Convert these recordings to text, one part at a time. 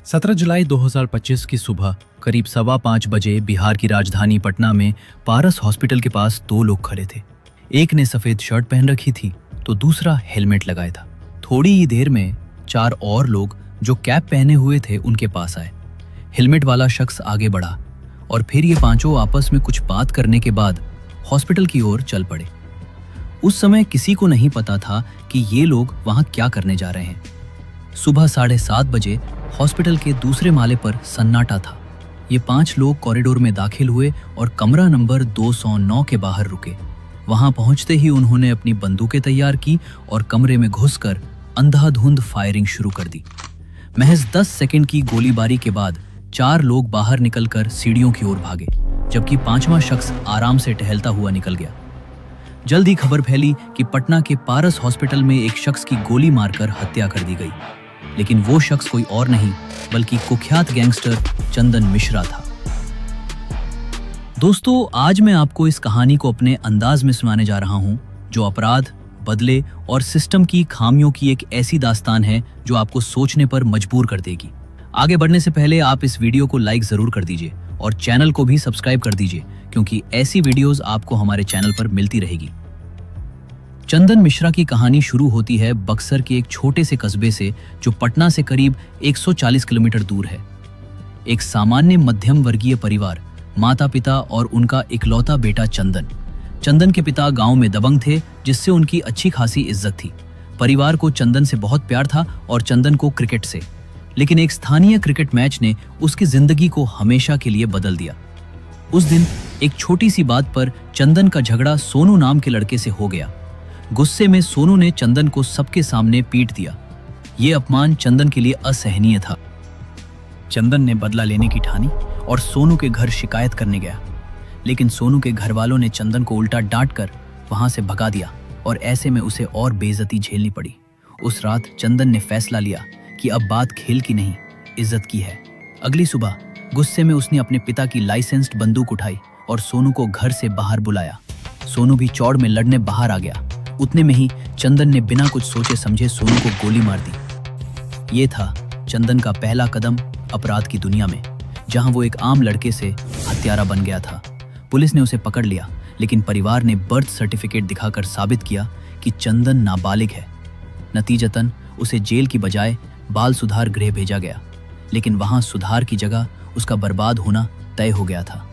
17 जुलाई 2025 की सुबह करीब 5:15 बजे बिहार की राजधानी पटना में पारस हॉस्पिटल के पास दो लोग खड़े थे। एक ने सफेद शर्ट पहन रखी थी तो दूसरा हेलमेट लगाया था। थोड़ी ही देर में 4 और लोग जो कैप पहने हुए थे उनके पास आए। हेलमेट वाला शख्स आगे बढ़ा और फिर ये पांचों आपस में कुछ बात करने के बाद हॉस्पिटल की ओर चल पड़े। उस समय किसी को नहीं पता था कि ये लोग वहां क्या करने जा रहे हैं। सुबह 7:30 बजे हॉस्पिटल के दूसरे माले पर सन्नाटा था। ये 5 लोग कॉरिडोर में दाखिल हुए और कमरा नंबर 209 के बाहर रुके। वहां पहुंचते ही उन्होंने अपनी बंदूकें तैयार की और कमरे में घुसकर अंधाधुंध फायरिंग शुरू कर दी। महज 10 सेकंड की गोलीबारी के बाद 4 लोग बाहर निकलकर सीढ़ियों की ओर भागे, जबकि 5वां शख्स आराम से टहलता हुआ निकल गया। जल्द ही खबर फैली कि पटना के पारस हॉस्पिटल में एक शख्स की गोली मारकर हत्या कर दी गई, लेकिन वो शख्स कोई और नहीं बल्कि कुख्यात गैंगस्टर चंदन मिश्रा था। दोस्तों, आज मैं आपको इस कहानी को अपने अंदाज में सुनाने जा रहा हूं, जो अपराध, बदले और सिस्टम की खामियों की एक ऐसी दास्तान है जो आपको सोचने पर मजबूर कर देगी। आगे बढ़ने से पहले आप इस वीडियो को लाइक जरूर कर दीजिए और चैनल को भी सब्सक्राइब कर दीजिए, क्योंकि ऐसी वीडियोस आपको हमारे चैनल पर मिलती रहेगी। चंदन मिश्रा की कहानी शुरू होती है बक्सर के एक छोटे से कस्बे से, जो पटना से करीब 140 किलोमीटर दूर है। एक सामान्य मध्यम वर्गीय परिवार, माता पिता और उनका इकलौता बेटा चंदन। चंदन के पिता गांव में दबंग थे, जिससे उनकी अच्छी खासी इज्जत थी। परिवार को चंदन से बहुत प्यार था और चंदन को क्रिकेट से। लेकिन एक स्थानीय क्रिकेट मैच ने उसकी जिंदगी को हमेशा के लिए बदल दिया। उस दिन एक छोटी सी बात पर चंदन का झगड़ा सोनू नाम के लड़के से हो गया। गुस्से में सोनू ने चंदन को सबके सामने पीट दिया। ये अपमान चंदन के लिए असहनीय था। चंदन ने बदला लेने की ठानी और सोनू के घर शिकायत करने गया, लेकिन सोनू के घर वालों ने चंदन को उल्टा डांट कर वहां से भगा दिया और ऐसे में उसे और बेइज्जती झेलनी पड़ी। उस रात चंदन ने फैसला लिया कि अब बात खेल की नहीं, इज्जत की है। अगली सुबह गुस्से में उसने अपने पिता की लाइसेंस्ड बंदूक उठाई और सोनू को घर से बाहर बुलाया। सोनू भी चौड़ में लड़ने बाहर आ गया। उतने में ही चंदन ने बिना कुछ सोचे समझे सोनू को गोली मार दी। ये था चंदन का पहला कदम अपराध की दुनिया में, जहां वो एक आम लड़के से हत्यारा बन गया था। पुलिस ने उसे पकड़ लिया, लेकिन परिवार ने बर्थ सर्टिफिकेट दिखाकर साबित किया कि चंदन नाबालिग है। नतीजतन उसे जेल की बजाय बाल सुधार गृह भेजा गया, लेकिन वहां सुधार की जगह उसका बर्बाद होना तय हो गया था।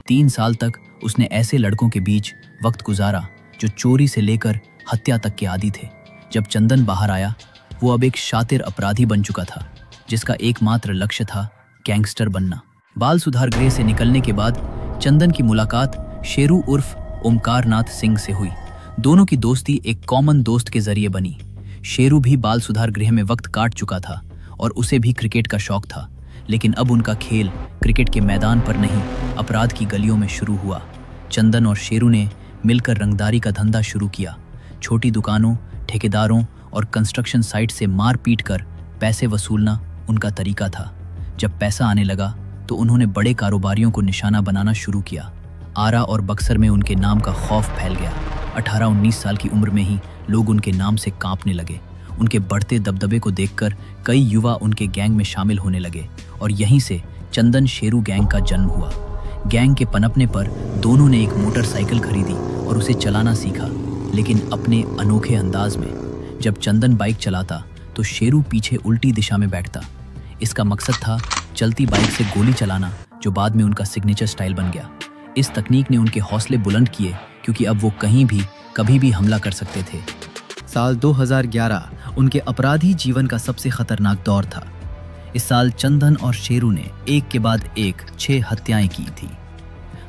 3 साल तक उसने ऐसे लड़कों के बीच वक्त गुजारा जो चोरी से लेकर हत्या तक के आदी थे। जब चंदन बाहर आया, वो अब एक शातिर अपराधी बन चुका था, जिसका एकमात्र लक्ष्य था गैंगस्टर बनना। बाल सुधार गृह से निकलने के बाद चंदन की मुलाकात शेरू उर्फ ओमकार नाथ सिंह से हुई। दोनों की दोस्ती एक कॉमन दोस्त के जरिए बनी। शेरू भी बाल सुधार गृह में वक्त काट चुका था और उसे भी क्रिकेट का शौक था, लेकिन अब उनका खेल क्रिकेट के मैदान पर नहीं, अपराध की गलियों में शुरू हुआ। चंदन और शेरू ने मिलकर रंगदारी का धंधा शुरू किया। छोटी दुकानों, ठेकेदारों और कंस्ट्रक्शन साइट से मार पीट कर पैसे वसूलना उनका तरीका था। जब पैसा आने लगा तो उन्होंने बड़े कारोबारियों को निशाना बनाना शुरू किया। आरा और बक्सर में उनके नाम का खौफ फैल गया। 18-19 साल की उम्र में ही लोग उनके नाम से कांपने लगे। उनके बढ़ते दबदबे को देखकर कई युवा उनके गैंग में शामिल होने लगे और यहीं से चंदन शेरू गैंग का जन्म हुआ। गैंग के पनपने पर दोनों ने एक मोटरसाइकिल खरीदी और उसे चलाना सीखा, लेकिन अपने अनोखे अंदाज में। जब चंदन बाइक चलाता तो शेरू पीछे उल्टी दिशा में बैठता। इसका मकसद था चलती बाइक से गोली चलाना, जो बाद में उनका सिग्नेचर स्टाइल बन गया। इस तकनीक ने उनके हौसले बुलंद किए, क्योंकि अब वो कहीं भी कभी भी हमला कर सकते थे। साल 2011 उनके अपराधी जीवन का सबसे खतरनाक दौर था। इस साल चंदन और शेरू ने एक के बाद एक 6 हत्याएं की थी।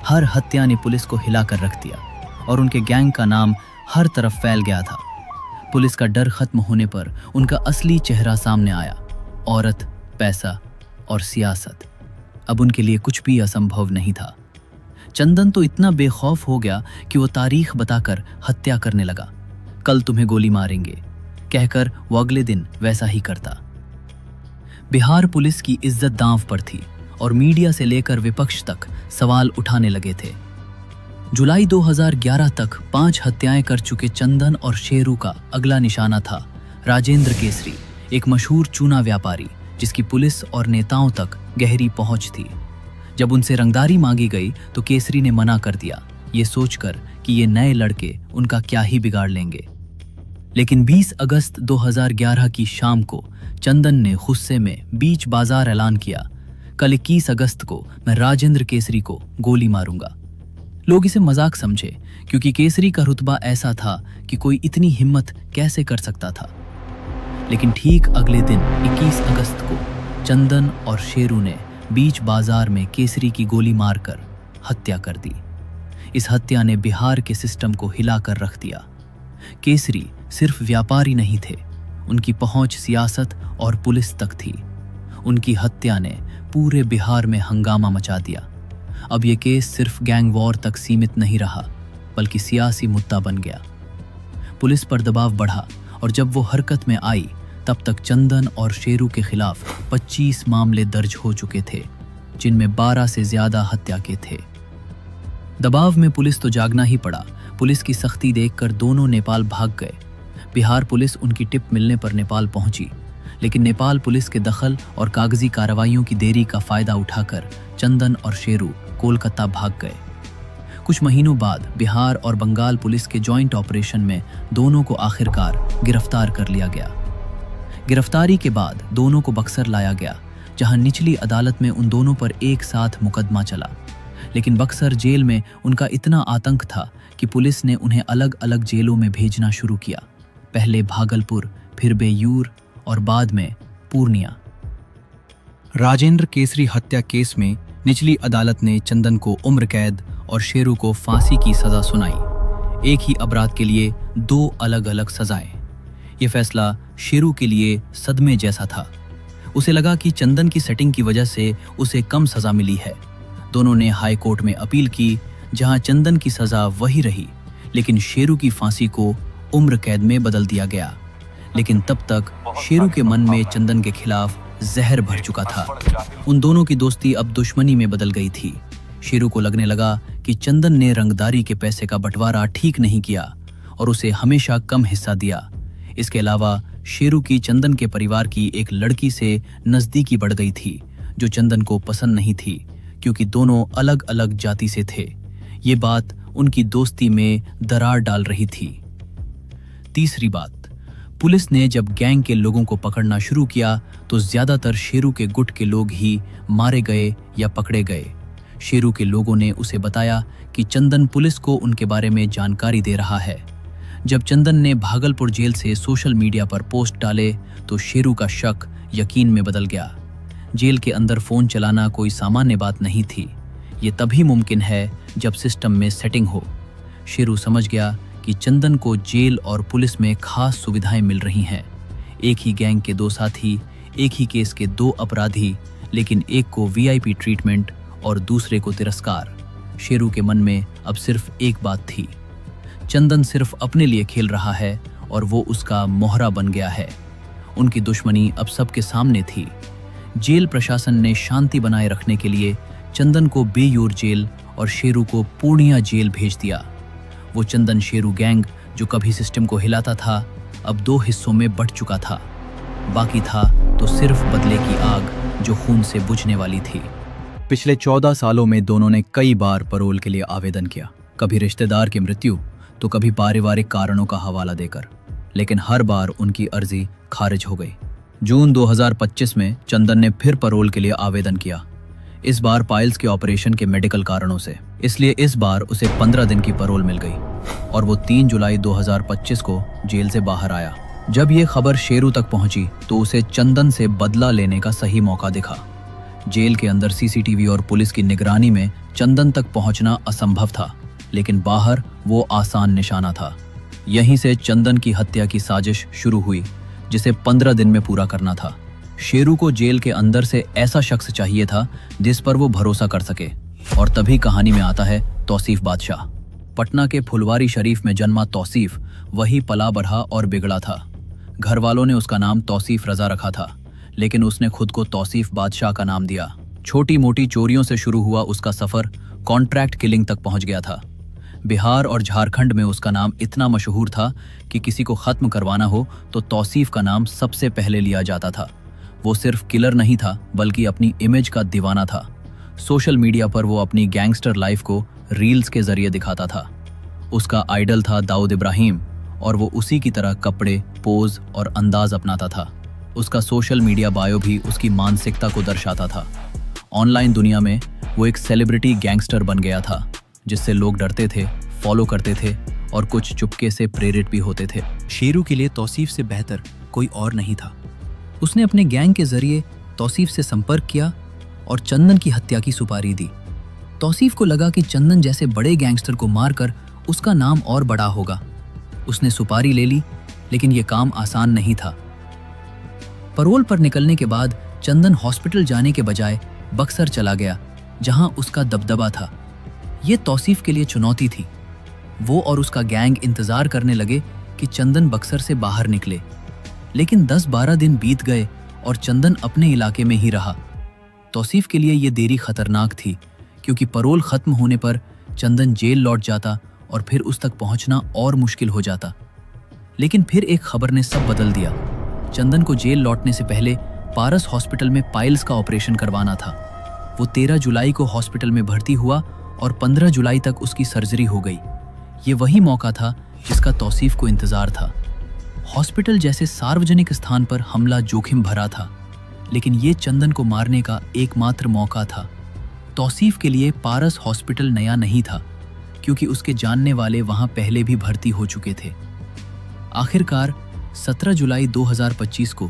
हर हत्या ने पुलिस को हिलाकर रख दिया और उनके गैंग का नाम हर तरफ फैल गया था। पुलिस का डर खत्म होने पर उनका असली चेहरा सामने आया। औरत, पैसा और सियासत। अब उनके लिए कुछ भी असंभव नहीं था। चंदन तो इतना बेखौफ हो गया कि वो तारीख बताकर हत्या करने लगा। कल तुम्हें गोली मारेंगे कहकर वो अगले दिन वैसा ही करता। बिहार पुलिस की इज्जत दांव पर थी और मीडिया से लेकर विपक्ष तक सवाल उठाने लगे थे। जुलाई 2011 तक 5 हत्याएं कर चुके चंदन और शेरू का अगला निशाना था राजेंद्र केसरी, एक मशहूर चूना व्यापारी जिसकी पुलिस और नेताओं तक गहरी पहुंच थी। जब उनसे रंगदारी मांगी गई तो केसरी ने मना कर दिया, ये सोचकर कि ये नए लड़के उनका क्या ही बिगाड़ लेंगे। लेकिन 20 अगस्त 2011 की शाम को चंदन ने गुस्से में बीच बाजार ऐलान किया, कल 21 अगस्त को मैं राजेंद्र केसरी को गोली मारूंगा। लोग इसे मजाक समझे क्योंकि केसरी का रुतबा ऐसा था कि कोई इतनी हिम्मत कैसे कर सकता था। लेकिन ठीक अगले दिन 21 अगस्त को चंदन और शेरू ने बीच बाजार में केसरी की गोली मारकर हत्या कर दी। इस हत्या ने बिहार के सिस्टम को हिलाकर रख दिया। केसरी सिर्फ व्यापारी नहीं थे, उनकी पहुंच सियासत और पुलिस तक थी। उनकी हत्या ने पूरे बिहार में हंगामा मचा दिया। अब यह केस सिर्फ गैंग वॉर तक सीमित नहीं रहा, बल्कि सियासी मुद्दा बन गया। पुलिस पर दबाव बढ़ा और जब वो हरकत में आई तब तक चंदन और शेरू के खिलाफ 25 मामले दर्ज हो चुके थे, जिनमें 12 से ज्यादा हत्या के थे। दबाव में पुलिस तो जागना ही पड़ा। पुलिस की सख्ती देखकर दोनों नेपाल भाग गए। बिहार पुलिस उनकी टिप मिलने पर नेपाल पहुंची, लेकिन नेपाल पुलिस के दखल और कागजी कार्रवाइयों की देरी का फायदा उठाकर चंदन और शेरू कोलकाता भाग गए। कुछ महीनों बाद बिहार और बंगाल पुलिस के जॉइंट ऑपरेशन में दोनों को आखिरकार गिरफ्तार कर लिया गया। गिरफ्तारी के बाद दोनों को बक्सर लाया गया, जहां निचली अदालत में उन दोनों पर एक साथ मुकदमा चला। लेकिन बक्सर जेल में उनका इतना आतंक था कि पुलिस ने उन्हें अलग अलग जेलों में भेजना शुरू किया, पहले भागलपुर, फिर बेयूर और बाद में पूर्णिया। राजेंद्र केसरी हत्या केस में निचली अदालत ने चंदन को उम्र कैद और शेरू को फांसी की सजा सुनाई। एक ही अपराध के लिए 2 अलग अलग सजाएं। यह फैसला शेरू के लिए सदमे जैसा था। उसे लगा कि चंदन की सेटिंग की वजह से उसे कम सजा मिली है। दोनों ने हाई कोर्ट में अपील की, जहां चंदन की सजा वही रही, लेकिन शेरू की फांसी को उम्र कैद में बदल दिया गया। लेकिन तब तक शेरू के मन में चंदन के खिलाफ जहर भर चुका था। उन दोनों की दोस्ती अब दुश्मनी में बदल गई थी। शेरू को लगने लगा कि चंदन ने रंगदारी के पैसे का बंटवारा ठीक नहीं किया और उसे हमेशा कम हिस्सा दिया। इसके अलावा शेरू की चंदन के परिवार की एक लड़की से नजदीकी बढ़ गई थी, जो चंदन को पसंद नहीं थी, क्योंकि दोनों अलग अलग जाति से थे। ये बात उनकी दोस्ती में दरार डाल रही थी। तीसरी बात, पुलिस ने जब गैंग के लोगों को पकड़ना शुरू किया तो ज्यादातर शेरू के गुट के लोग ही मारे गए या पकड़े गए। शेरू के लोगों ने उसे बताया कि चंदन पुलिस को उनके बारे में जानकारी दे रहा है। जब चंदन ने भागलपुर जेल से सोशल मीडिया पर पोस्ट डाले तो शेरू का शक यकीन में बदल गया। जेल के अंदर फोन चलाना कोई सामान्य बात नहीं थी। ये तभी मुमकिन है जब सिस्टम में सेटिंग हो। शेरू समझ गया कि चंदन को जेल और पुलिस में खास सुविधाएं मिल रही हैं। एक ही गैंग के 2 साथी, एक ही केस के 2 अपराधी, लेकिन एक को वीआईपी ट्रीटमेंट और दूसरे को तिरस्कार। शेरू के मन में अब सिर्फ एक बात थी, चंदन सिर्फ अपने लिए खेल रहा है और वो उसका मोहरा बन गया है। उनकी दुश्मनी अब सबके सामने थी। जेल प्रशासन ने शांति बनाए रखने के लिए चंदन को बेयूर जेल और शेरू को पूर्णिया जेल भेज दिया। वो चंदन शेरू गैंग जो कभी सिस्टम को हिलाता था, अब 2 हिस्सों में बंट चुका था। बाकी था तो सिर्फ बदले की आग जो खून से बुझने वाली थी। पिछले 14 सालों में दोनों ने कई बार पैरोल के लिए आवेदन किया, कभी रिश्तेदार की मृत्यु तो कभी पारिवारिक कारणों का हवाला देकर, लेकिन हर बार उनकी अर्जी खारिज हो गई। जून 2025 में चंदन ने फिर पैरोल के लिए आवेदन किया, इस बार पाइल्स के ऑपरेशन के मेडिकल कारणों से। इसलिए इस बार उसे 15 दिन की पैरोल मिल गई और वो 3 जुलाई 2025 को जेल से बाहर आया। जब ये खबर शेरू तक पहुंची तो उसे चंदन से बदला लेने का सही मौका दिखा। जेल के अंदर सीसीटीवी और पुलिस की निगरानी में चंदन तक पहुंचना असंभव था, लेकिन बाहर वो आसान निशाना था। यहीं से चंदन की हत्या की साजिश शुरू हुई, जिसे 15 दिन में पूरा करना था। शेरू को जेल के अंदर से ऐसा शख्स चाहिए था जिस पर वो भरोसा कर सके, और तभी कहानी में आता है तौसीफ बादशाह। पटना के फुलवारी शरीफ में जन्मा तौसीफ वही पला बढ़ा और बिगड़ा था। घर वालों ने उसका नाम तौसीफ रजा रखा था, लेकिन उसने खुद को तौसीफ बादशाह का नाम दिया। छोटी मोटी चोरियों से शुरू हुआ उसका सफर कॉन्ट्रैक्ट किलिंग तक पहुंच गया था। बिहार और झारखंड में उसका नाम इतना मशहूर था कि किसी को खत्म करवाना हो तो तौसीफ का नाम सबसे पहले लिया जाता था। वो सिर्फ किलर नहीं था बल्कि अपनी इमेज का दीवाना था। सोशल मीडिया पर वो अपनी गैंगस्टर लाइफ को रील्स के जरिए दिखाता था। उसका आइडल था दाऊद इब्राहिम और वो उसी की तरह कपड़े, पोज और अंदाज अपनाता था। उसका सोशल मीडिया बायो भी उसकी मानसिकता को दर्शाता था। ऑनलाइन दुनिया में वो एक सेलिब्रिटी गैंगस्टर बन गया था जिससे लोग डरते थे, फॉलो करते थे और कुछ चुपके से प्रेरित भी होते थे। शेरू के लिए तौसीफ से बेहतर कोई और नहीं था। उसने अपने गैंग के जरिए तौसीफ से संपर्क किया और चंदन की हत्या की सुपारी दी। तौसीफ को लगा कि चंदन जैसे बड़े गैंगस्टर को मारकर उसका नाम और बड़ा होगा। उसने सुपारी ले ली, लेकिन यह काम आसान नहीं था। पैरोल पर निकलने के बाद चंदन हॉस्पिटल जाने के बजाय बक्सर चला गया, जहां उसका दबदबा था। यह तौसीफ के लिए चुनौती थी। वो और उसका गैंग इंतजार करने लगे कि चंदन बक्सर से बाहर निकले, लेकिन 10-12 दिन बीत गए और चंदन अपने इलाके में ही रहा। तौसीफ के लिए यह देरी खतरनाक थी, क्योंकि पैरोल खत्म होने पर चंदन जेल लौट जाता और फिर उस तक पहुंचना और मुश्किल हो जाता। लेकिन फिर एक खबर ने सब बदल दिया। चंदन को जेल लौटने से पहले पारस हॉस्पिटल में पाइल्स का ऑपरेशन करवाना था। वो 13 जुलाई को हॉस्पिटल में भर्ती हुआ और 15 जुलाई तक उसकी सर्जरी हो गई। ये वही मौका था जिसका तौसीफ को इंतजार था। हॉस्पिटल जैसे सार्वजनिक स्थान पर हमला जोखिम भरा था, लेकिन ये चंदन को मारने का एकमात्र मौका था। तौसीफ के लिए पारस हॉस्पिटल नया नहीं था, क्योंकि उसके जानने वाले वहां पहले भी भर्ती हो चुके थे। आखिरकार 17 जुलाई 2025 को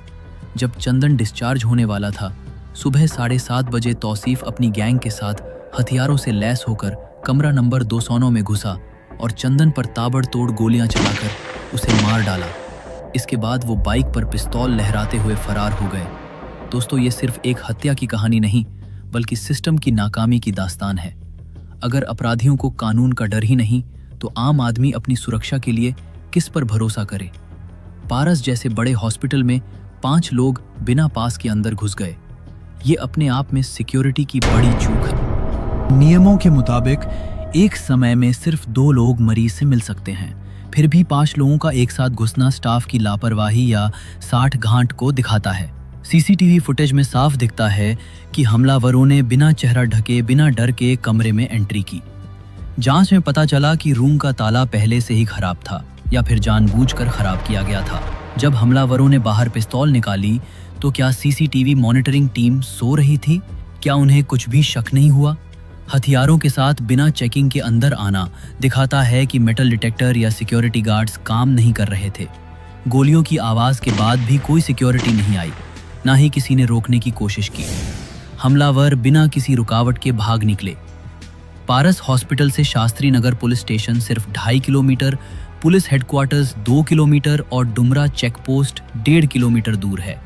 जब चंदन डिस्चार्ज होने वाला था, सुबह 7:30 बजे तौसीफ अपनी गैंग के साथ हथियारों से लैस होकर कमरा नंबर 209 में घुसा और चंदन पर ताबड़तोड़ गोलियां चलाकर उसे मार डाला। इसके बाद वो बाइक पर पिस्तौल लहराते हुए फरार हो गए। दोस्तों, ये सिर्फ एक हत्या की कहानी नहीं, बल्कि सिस्टम की नाकामी की दास्तान है। अगर अपराधियों को कानून का डर ही नहीं, तो आम आदमी अपनी सुरक्षा के लिए किस पर भरोसा करे? पारस जैसे बड़े हॉस्पिटल में 5 लोग बिना पास के अंदर घुस गए। ये अपने आप में सिक्योरिटी की बड़ी चूक है। नियमों के मुताबिक एक समय में सिर्फ 2 लोग मरीज से मिल सकते हैं। फिर भी 5 लोगों का एक साथ घुसना स्टाफ की लापरवाही या साठ गांठ को दिखाता है। सीसीटीवी फुटेज में साफ दिखता है कि हमलावरों ने बिना चेहरा ढके, बिना डर के कमरे में एंट्री की। जांच में पता चला कि रूम का ताला पहले से ही खराब था या फिर जानबूझकर खराब किया गया था। जब हमलावरों ने बाहर पिस्तौल निकाली, तो क्या सीसीटीवी मॉनिटरिंग टीम सो रही थी? क्या उन्हें कुछ भी शक नहीं हुआ? हथियारों के साथ बिना चेकिंग के अंदर आना दिखाता है कि मेटल डिटेक्टर या सिक्योरिटी गार्ड्स काम नहीं कर रहे थे। गोलियों की आवाज के बाद भी कोई सिक्योरिटी नहीं आई, ना ही किसी ने रोकने की कोशिश की। हमलावर बिना किसी रुकावट के भाग निकले। पारस हॉस्पिटल से शास्त्री नगर पुलिस स्टेशन सिर्फ 2.5 किलोमीटर, पुलिस हेडक्वार्टर्स 2 किलोमीटर और डुमरा चेक पोस्ट 1.5 किलोमीटर दूर है।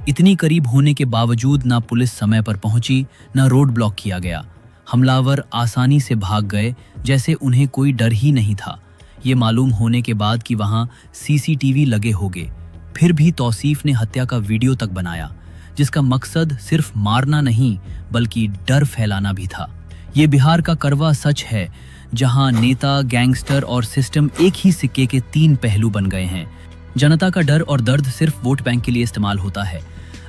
इतनी करीब होने के बावजूद ना पुलिस समय पर पहुंची, ना रोड ब्लॉक किया गया। हमलावर आसानी से भाग गए, जैसे उन्हें कोई डर ही नहीं था। ये मालूम होने के बाद कि वहां सीसीटीवी लगे होंगे, फिर भी तौसीफ ने हत्या का वीडियो तक बनाया, जिसका मकसद सिर्फ मारना नहीं बल्कि डर फैलाना भी था। ये बिहार का करवा सच है, जहां नेता, गैंगस्टर और सिस्टम एक ही सिक्के के 3 पहलू बन गए हैं। जनता का डर और दर्द सिर्फ वोट बैंक के लिए इस्तेमाल होता है।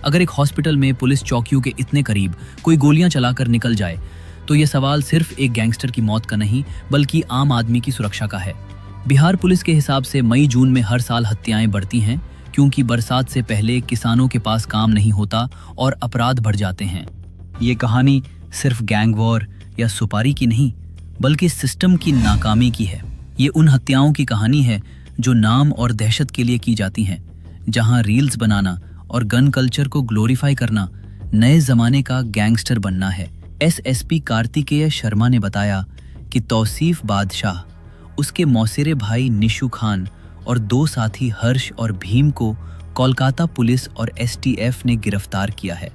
अगर एक हॉस्पिटल में पुलिस चौकियों के इतने करीब कोई गोलियां चलाकर निकल जाए, तो ये सवाल सिर्फ एक गैंगस्टर की मौत का नहीं बल्कि आम आदमी की सुरक्षा का है। बिहार पुलिस के हिसाब से मई-जून में हर साल हत्याएं बढ़ती हैं, क्योंकि बरसात से पहले किसानों के पास काम नहीं होता और अपराध बढ़ जाते हैं। ये कहानी सिर्फ गैंग वॉर या सुपारी की नहीं, बल्कि सिस्टम की नाकामी की है। ये उन हत्याओं की कहानी है जो नाम और दहशत के लिए की जाती हैं, जहां रील्स बनाना और गन कल्चर को ग्लोरीफाई करना नए जमाने का गैंगस्टर बनना है। एसएसपी कार्तिकेय शर्मा ने बताया कि तौसीफ बादशाह, उसके मौसेरे भाई निशु खान और 2 साथी हर्ष और भीम को कोलकाता पुलिस और एसटीएफ ने गिरफ्तार किया है।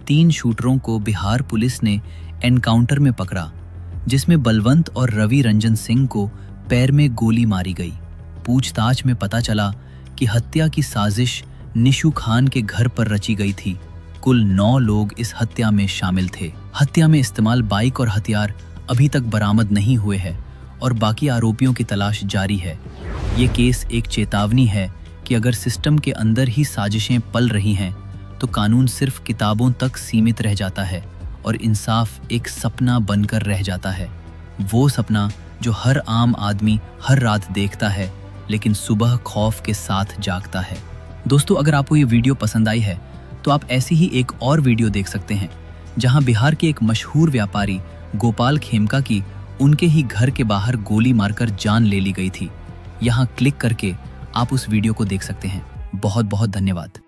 3 शूटरों को बिहार पुलिस ने एनकाउंटर में पकड़ा, जिसमें बलवंत और रवि रंजन सिंह को पैर में गोली मारी गई। पूछताछ में पता चला कि हत्या की साजिश निशु खान के घर पर रची गई थी। कुल 9 लोग इस हत्या में शामिल थे। हत्या में इस्तेमाल बाइक और हथियार अभी तक बरामद नहीं हुए हैं और बाकी आरोपियों की तलाश जारी है। ये केस एक चेतावनी है कि अगर सिस्टम के अंदर ही साजिशें पल रही हैं, तो कानून सिर्फ किताबों तक सीमित रह जाता है और इंसाफ एक सपना बनकर रह जाता है। वो सपना जो हर आम आदमी हर रात देखता है, लेकिन सुबह खौफ के साथ जागता है। दोस्तों, अगर आपको ये वीडियो पसंद आई है तो आप ऐसी ही एक और वीडियो देख सकते हैं जहां बिहार के एक मशहूर व्यापारी गोपाल खेमका की उनके ही घर के बाहर गोली मारकर जान ले ली गई थी। यहां क्लिक करके आप उस वीडियो को देख सकते हैं। बहुत बहुत धन्यवाद।